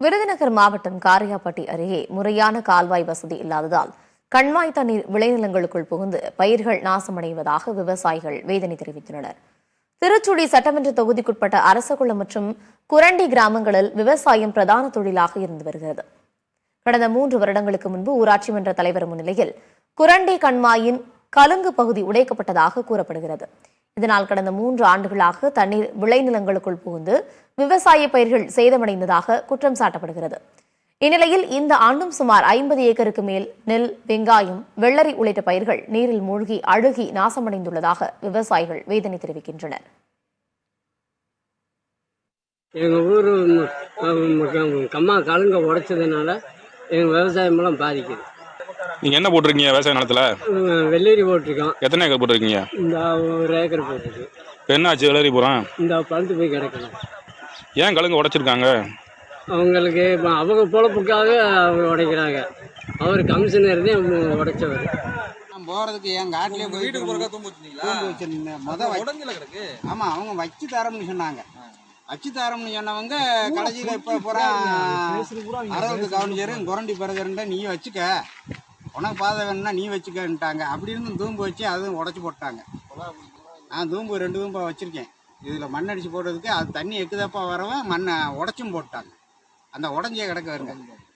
விருதுநகர் மாவட்டம் காரியாபட்டி அருகே முறையான கால்வாய் வசதி இல்லாததால் கண்மாய் தண்ணீர் விளைநிலங்களுக்குள் புகுந்து பயிர்கள் நாசமடைவதாக விவசாயிகள் வேதனை தெரிவித்துள்ளனர். திருச்சுழி சட்டமன்ற தொகுதிக்குட்பட்ட அரசகுளம் மற்றும் குரண்டி கிராமங்களில் விவசாயம் பிரதான தொழிலாக இருந்து வருகிறது. கடந்த 3 வருடங்களுக்கு முன்பு ஊராட்சி மன்ற தலைவர் முன்னிலையில் குரண்டி கண்மாயின் கலுங்கு பகுதி உடைக்கப்பட்டதாக கூறப்படுகிறது. இதனால் கடந்த 3 ஆண்டுகளாக தண்ணீர் விளைநிலங்களுக்குள் புகுந்து விவசாய பயிர்கள் சேதமடைந்ததாக குற்றம் சாட்டப்படுகிறது. இந்நிலையில் இந்த ஆண்டும் சுமார் 50 ஏக்கருக்கு மேல் நெல், வெங்காயம், வெள்ளரி உள்ளிட்ட பயிர்கள் நீரில் மூழ்கி அழுகி நாசமடைந்துள்ளதாக விவசாயிகள் வேதனை தெரிவிக்கின்றனர். எங்கள் ஊர் கம்மா கலுங்க உடைச்சதுனால எங்கள் விவசாயம் எல்லாம் பாதிக்குது. நீங்க என்ன போட்டிருக்கீங்க விவசாய நிலத்துல? வெள்ளரி போட்டிருக்கோம். எத்தனை ஏக்கர் போட்டிருக்கீங்க? இந்த 1 ஏக்கர் போட்டிருக்கு. என்ன ஆச்சு வெள்ளரி போறேன்? இந்த பழுத்து போய் கிடக்கணும். ஏன் கலுங்க உடைச்சிருக்காங்க? அவங்களுக்கு இப்போ அவங்க பொழப்புக்காக அவங்க உடைக்கிறாங்க. அவர் கமிஷனர் தான் உடைச்சவர். போறதுக்கு என் காட்டிலே போய் வீட்டுக்கு போறதா தூம்பு வச்சிருந்தேன். ஆமா, அவங்க வச்சு தரம்னு சொன்னாங்க. வச்சு தரம்னு சொன்னவங்க கடைசியில இப்ப போற அரவுக்கு கவனிச்சரும் குரண்டி பிறகுண்டா நீ வச்சுக்க, உனக்கு பாதை வேணும்னா நீ வச்சுக்கன்ட்டாங்க. அப்படி இருந்து தூம்பு வச்சு அதுவும் உடச்சி போட்டாங்க. நான் தூம்பு 2 தூம்பா வச்சிருக்கேன். இதுல மண் அடிச்சு போடுறதுக்கு அது தண்ணி எக்குதப்பா வரவன் மண்ணை உடச்சும் போட்டாங்க. அந்த உடஞ்சிய கிடக்க வருங்க.